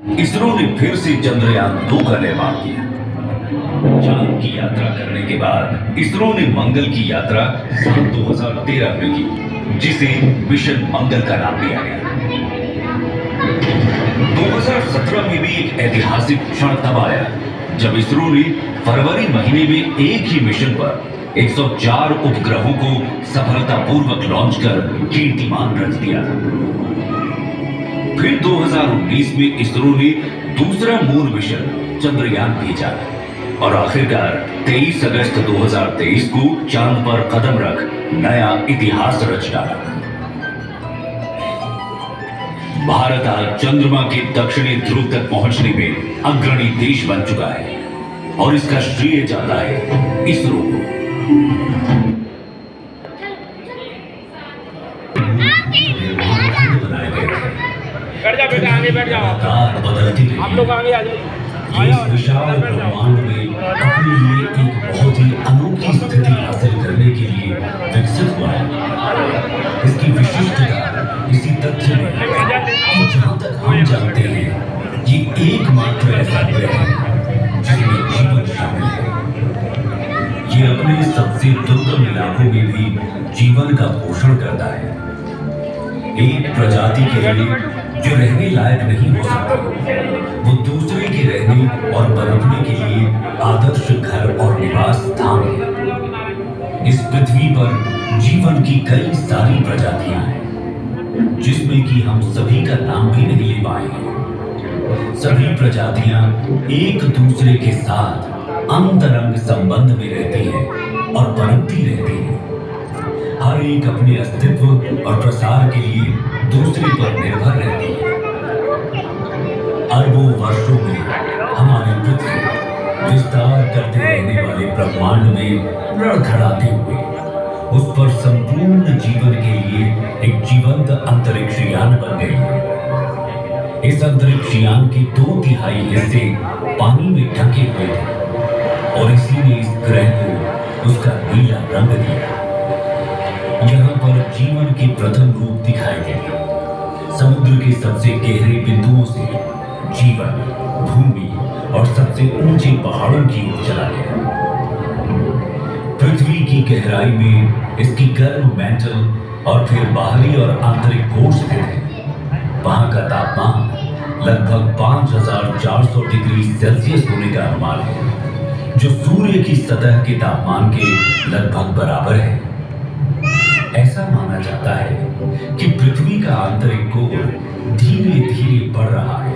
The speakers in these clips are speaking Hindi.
इसरो ने फिर से चंद्रयान-2 का निर्माण किया। चांद की यात्रा करने के बाद इसरो ने मंगल की यात्रा साल 2013 में की, जिसे मिशन मंगल का नाम दिया गया। 2017 में भी एक ऐतिहासिक क्षण तब आया जब इसरो ने फरवरी महीने में एक ही मिशन पर 104 उपग्रहों को सफलतापूर्वक लॉन्च कर कीर्तिमान रच दिया था। फिर 2019 में इसरो ने दूसरा मून मिशन चंद्रयान भेजा और आखिरकार 23 अगस्त 2023 को चांद पर कदम रख नया इतिहास रच डाला। भारत आज चंद्रमा के दक्षिणी ध्रुव तक पहुंचने में अग्रणी देश बन चुका है और इसका श्रेय जाता है इसरो को। बैठ जाओ बेटा, आगे बैठ जाओ। आप लोग आगे आ जाइए। इस विशाल ब्रह्मांड में अपने लिए एक बहुत ही अनोखी स्थिति हासिल करने के लिए विकसित हुआ है। इसकी विशिष्टता इसी तथ्य में है कि जहां तक हम जानते हैं ये एकमात्र ऐसा ग्रह है जिसमें जीवन शामिल है। ये अपने सबसे दुर्गम इलाकों में भी जीवन का पोषण करता है। एक प्रजाति के लिए जो रहने लायक नहीं हो सकता, वो दूसरे के रहने और पनपने के लिए आदर्श घर और निवास स्थान है। इस पृथ्वी पर जीवन की कई सारी प्रजातियां हैं, जिसमें कि हम सभी का नाम भी नहीं ले पाएंगे। सभी प्रजातियां एक दूसरे के साथ अंतरंग संबंध में रहती हैं और पनपती रहती हैं। हर एक अपने अस्तित्व और प्रसार के लिए दूसरे पर निर्भर रहती है। अरबों वर्षों में हमारी पृथ्वी विस्तार करते रहने वाले ब्रह्मांड में लड़खड़ाते हुए उस पर संपूर्ण जीवन के लिए एक जीवंत अंतरिक्ष यान बन गई है। इस अंतरिक्ष यान के 2/3 हिस्से पानी में ढके हुए थे और इसी ने इस ग्रह को उसका नीला रंग दिया। यहाँ पर जीवन के प्रथम रूप दिखाई दिए। समुद्र के सबसे गहरे बिंदुओं से जीवन भूमि और सबसे ऊंचे पहाड़ों की ओर चला गया। पृथ्वी की गहराई में इसकी गर्म मैंटल और फिर बाहरी और आंतरिक कोर स्थित है। वहां का तापमान लगभग 5400 डिग्री सेल्सियस होने का अनुमान है, जो सूर्य की सतह के तापमान के लगभग बराबर है। ऐसा माना जाता है कि पृथ्वी का आंतरिक कोर धीरे धीरे बढ़ रहा है,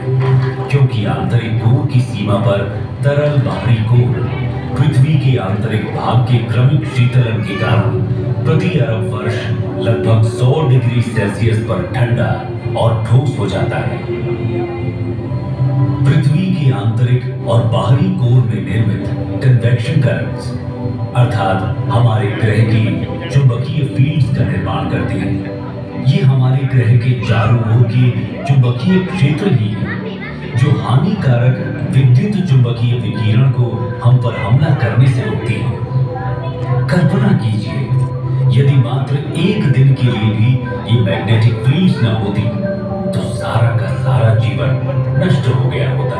क्योंकि आंतरिक कोर की सीमा पर तरल बाहरी कोर पृथ्वी के आंतरिक भाग के क्रमिक शीतलन के कारण प्रति अरब वर्ष लगभग 100 डिग्री सेल्सियस पर ठंडा और ठोस हो जाता है। पृथ्वी के आंतरिक और बाहरी कोर में निर्मित कन्वेक्शन करंट्स अर्थात हमारे ग्रह की चुंबकीय फील्ड्स का निर्माण करते हैं। ये हमारे ग्रह के चारों ओर के चुंबकीय क्षेत्र ही हैं, जो हानिकारक विद्युत चुंबकीय विकिरण को हम पर हमला करने से रोकती हैं। कल्पना कीजिए, यदि मात्र एक दिन के लिए भी ये मैग्नेटिक फील्ड्स न होती तो सारा का सारा जीवन नष्ट हो गया होता।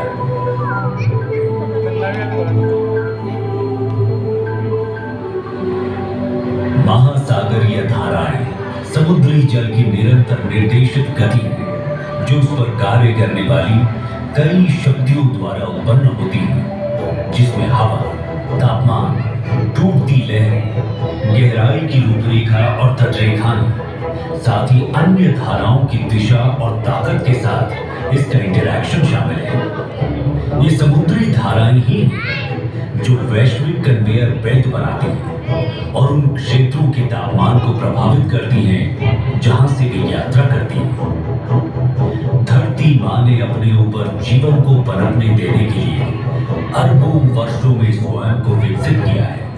महासागरीय धाराएं समुद्री जल की निरंतर निर्देशित गति है, जो उस पर कार्य करने वाली कई शक्तियों द्वारा उत्पन्न होती है, जिसमें हवा, तापमान, टूटती लहर, गहराई की रूपरेखा और तटरेखाएं, साथ ही अन्य धाराओं की दिशा और ताकत के साथ इसका इंटरैक्शन शामिल है। ये समुद्री धाराएं ही जो वैश्विक कन्वेयर बेल्ट बनाती हैं और उन क्षेत्रों के तापमान को प्रभावित करती हैं जहां से वे यात्रा करती हैं। धरती मां ने अपने ऊपर जीवन को पनपने देने के लिए अरबों वर्षों में स्वयं को विकसित किया है।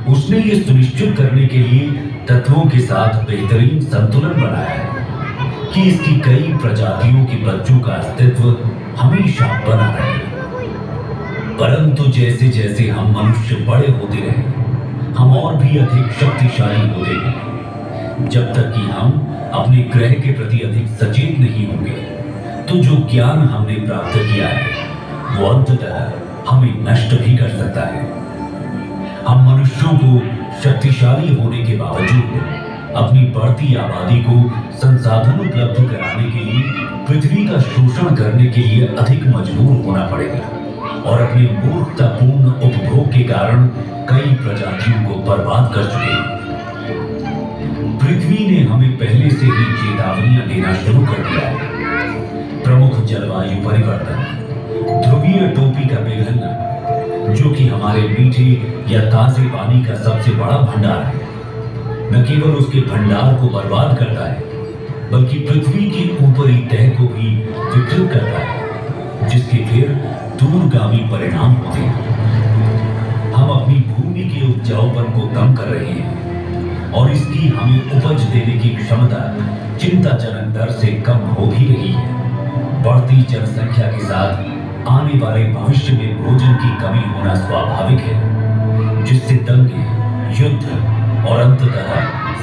उसने ये सुनिश्चित करने के लिए तत्वों के साथ बेहतरीन संतुलन बनाया है कि इसकी कई प्रजातियों के बच्चों का अस्तित्व हमेशा बना रहे। परंतु जैसे जैसे हम मनुष्य बड़े होते रहे, हम और भी अधिक शक्तिशाली होते गए। जब तक कि हम अपने ग्रह के प्रति अधिक सचेत नहीं होंगे, तो जो ज्ञान हमने प्राप्त किया है वो अंततः हमें नष्ट भी कर सकता है। हम मनुष्यों को शक्तिशाली होने के बावजूद अपनी बढ़ती आबादी को संसाधन उपलब्ध कराने के लिए पृथ्वी का शोषण करने के लिए अधिक मजबूर होना पड़ेगा और अपने मूर्खतापूर्ण उपभोग के कारण कई प्रजातियों को बर्बाद कर चुके हैं। पृथ्वी ने हमें पहले से ही चेतावनियां देना शुरू कर दिया है। प्रमुख जलवायु परिवर्तन, ध्रुवीय टोपी का पिघलना, जो कि हमारे मीठे या ताजे पानी का सबसे बड़ा भंडार है, न केवल उसके भंडार को बर्बाद करता है बल्कि पृथ्वी की ऊपरी तह को भी विकृत करता है, जिसके फिर दूरगामी परिणाम होते हैं। हम अपनी भूमि के उपजाऊपन को कम कर रहे हैं और इसकी हमें उपज देने की क्षमता चिंताजनक दर से कम हो भी रही है। बढ़ती जनसंख्या के साथ आने वाले भविष्य में भोजन की कमी होना स्वाभाविक है, जिससे दंगे, युद्ध और अंततः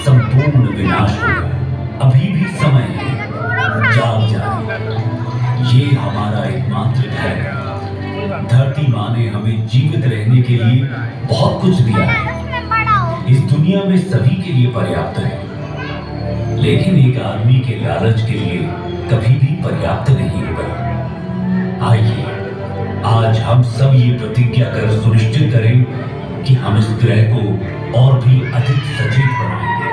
संपूर्ण विनाश होगा। अभी भी समय है, जाग जाए। ये हमारा एकमात्र घर है। धरती माँ ने हमें जीवित रहने के लिए बहुत कुछ दिया है। इस दुनिया में सभी के लिए पर्याप्त है, लेकिन एक आदमी के लालच के लिए कभी भी पर्याप्त नहीं होगा। आइए आज हम सब ये प्रतिज्ञा कर सुनिश्चित करें कि हम इस ग्रह को और भी अधिक सजीव बनाएंगे।